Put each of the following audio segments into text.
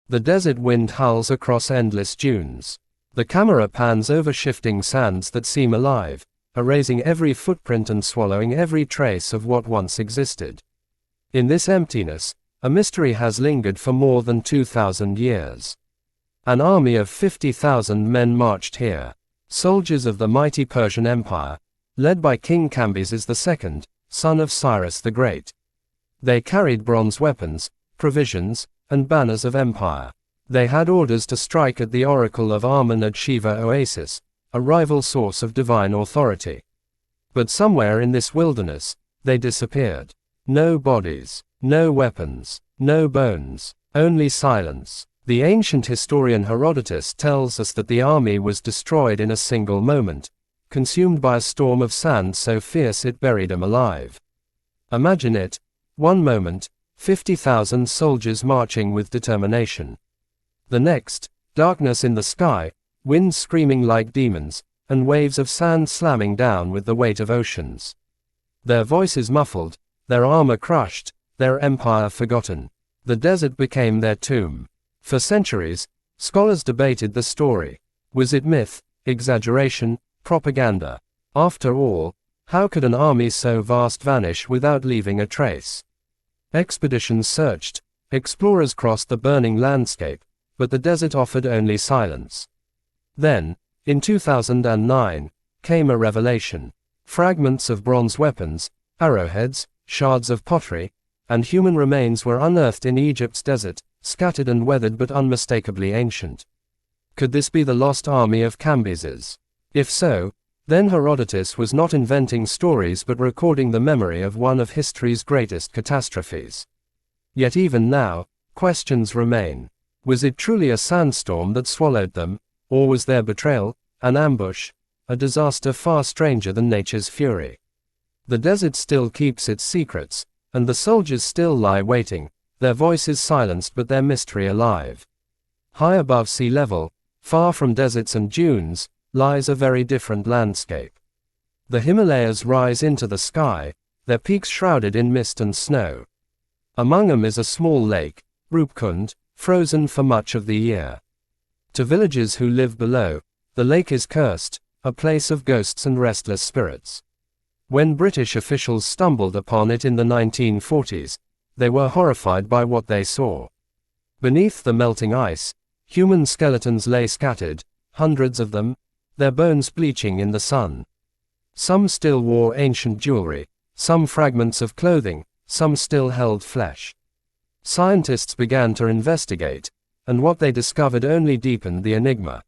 The desert wind howls across endless dunes. The camera pans over shifting sands that seem alive, erasing every footprint and swallowing every trace of what once existed. In this emptiness, a mystery has lingered for more than 2,000 years. An army of 50,000 men marched here, soldiers of the mighty Persian Empire, led by King Cambyses II, son of Cyrus the Great. They carried bronze weapons, provisions, and banners of empire. They had orders to strike at the oracle of Amun at Shiva Oasis, a rival source of divine authority. But somewhere in this wilderness, they disappeared. No bodies, no weapons, no bones, only silence. The ancient historian Herodotus tells us that the army was destroyed in a single moment, consumed by a storm of sand so fierce it buried them alive. Imagine it, one moment, 50,000 soldiers marching with determination. The next, darkness in the sky, winds screaming like demons, and waves of sand slamming down with the weight of oceans. Their voices muffled, their armor crushed, their empire forgotten. The desert became their tomb. For centuries, scholars debated the story. Was it myth, exaggeration, propaganda? After all, how could an army so vast vanish without leaving a trace? Expeditions searched, explorers crossed the burning landscape, but the desert offered only silence. Then, in 2009, came a revelation. Fragments of bronze weapons, arrowheads, shards of pottery, and human remains were unearthed in Egypt's desert, scattered and weathered but unmistakably ancient. Could this be the lost army of Cambyses? If so, then Herodotus was not inventing stories but recording the memory of one of history's greatest catastrophes. Yet even now, questions remain. Was it truly a sandstorm that swallowed them, or was there betrayal, an ambush, a disaster far stranger than nature's fury? The desert still keeps its secrets, and the soldiers still lie waiting, their voices silenced but their mystery alive. High above sea level, far from deserts and dunes, lies a very different landscape. The Himalayas rise into the sky, their peaks shrouded in mist and snow. Among them is a small lake, Rupkund, frozen for much of the year. To villagers who live below, the lake is cursed, a place of ghosts and restless spirits. When British officials stumbled upon it in the 1940s, they were horrified by what they saw. Beneath the melting ice, human skeletons lay scattered, hundreds of them, their bones bleaching in the sun. Some still wore ancient jewelry, some fragments of clothing, some still held flesh. Scientists began to investigate, and what they discovered only deepened the enigma.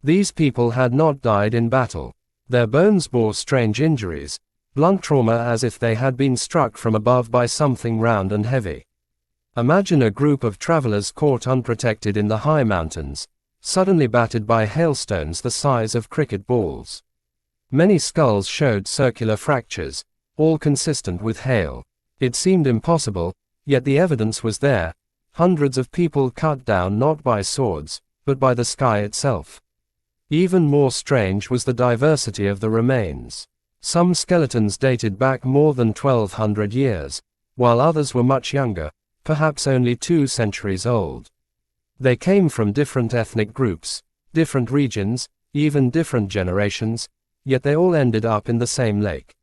These people had not died in battle. Their bones bore strange injuries, blunt trauma as if they had been struck from above by something round and heavy. Imagine a group of travelers caught unprotected in the high mountains, suddenly battered by hailstones the size of cricket balls. Many skulls showed circular fractures, all consistent with hail. It seemed impossible, yet the evidence was there, hundreds of people cut down not by swords, but by the sky itself. Even more strange was the diversity of the remains. Some skeletons dated back more than 1,200 years, while others were much younger, perhaps only 2 centuries old. They came from different ethnic groups, different regions, even different generations, yet they all ended up in the same lake.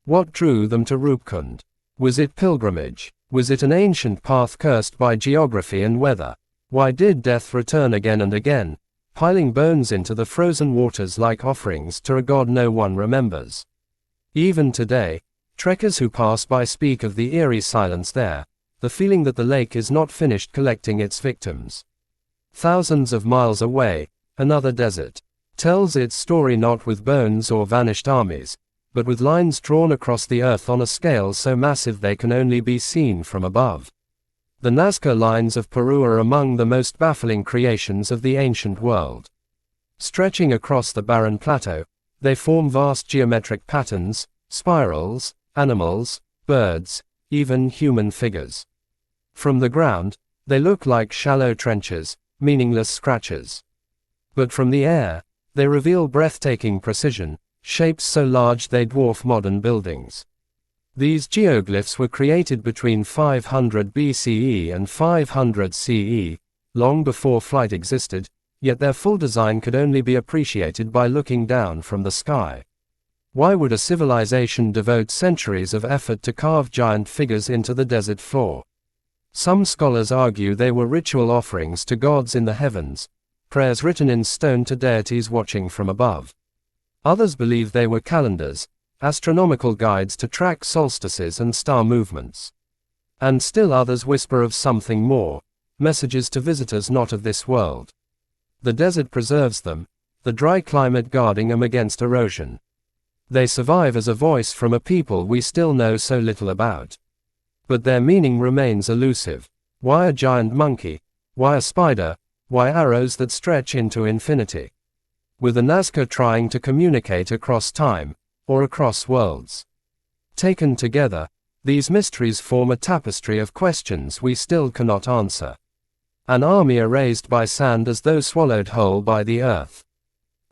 What drew them to Rupkund? Was it pilgrimage? Was it an ancient path cursed by geography and weather? Why did death return again and again, piling bones into the frozen waters like offerings to a god no one remembers? Even today, trekkers who pass by speak of the eerie silence there, the feeling that the lake is not finished collecting its victims. Thousands of miles away, another desert tells its story not with bones or vanished armies, but with lines drawn across the earth on a scale so massive they can only be seen from above. The Nazca lines of Peru are among the most baffling creations of the ancient world. Stretching across the barren plateau, they form vast geometric patterns, spirals, animals, birds, even human figures. From the ground, they look like shallow trenches, meaningless scratches. But from the air, they reveal breathtaking precision, shapes so large they dwarf modern buildings. These geoglyphs were created between 500 BCE and 500 CE, long before flight existed, yet their full design could only be appreciated by looking down from the sky. Why would a civilization devote centuries of effort to carve giant figures into the desert floor? Some scholars argue they were ritual offerings to gods in the heavens, prayers written in stone to deities watching from above. Others believe they were calendars, astronomical guides to track solstices and star movements. And still others whisper of something more, messages to visitors not of this world. The desert preserves them, the dry climate guarding them against erosion. They survive as a voice from a people we still know so little about. But their meaning remains elusive. Why a giant monkey? Why a spider? Why arrows that stretch into infinity? With the Nazca trying to communicate across time, or across worlds. Taken together, these mysteries form a tapestry of questions we still cannot answer. An army erased by sand as though swallowed whole by the earth.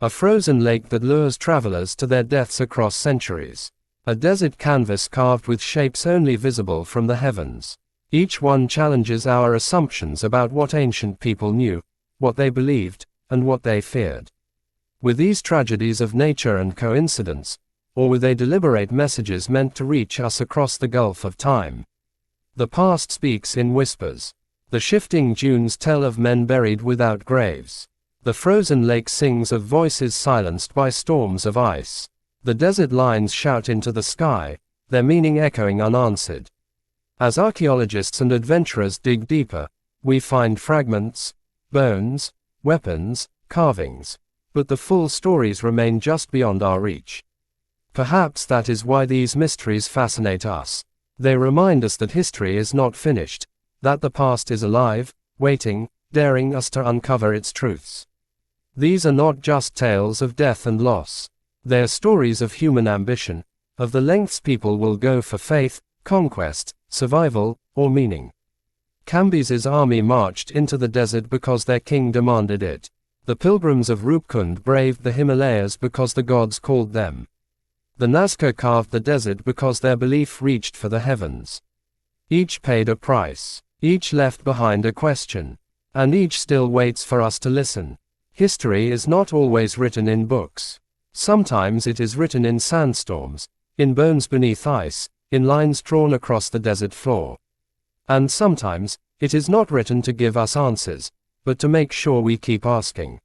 A frozen lake that lures travelers to their deaths across centuries. A desert canvas carved with shapes only visible from the heavens. Each one challenges our assumptions about what ancient people knew, what they believed, and what they feared. With these tragedies of nature and coincidence, or with they deliberate messages meant to reach us across the gulf of time? The past speaks in whispers. The shifting dunes tell of men buried without graves. The frozen lake sings of voices silenced by storms of ice. The desert lines shout into the sky, their meaning echoing unanswered. As archaeologists and adventurers dig deeper, we find fragments, bones, weapons, carvings, but the full stories remain just beyond our reach. Perhaps that is why these mysteries fascinate us. They remind us that history is not finished, that the past is alive, waiting, daring us to uncover its truths. These are not just tales of death and loss. They are stories of human ambition, of the lengths people will go for faith, conquest, survival, or meaning. Cambyses's army marched into the desert because their king demanded it. The pilgrims of Rupkund braved the Himalayas because the gods called them. The Nazca carved the desert because their belief reached for the heavens. Each paid a price. Each left behind a question. And each still waits for us to listen. History is not always written in books. Sometimes it is written in sandstorms, in bones beneath ice, in lines drawn across the desert floor. And sometimes, it is not written to give us answers, but to make sure we keep asking.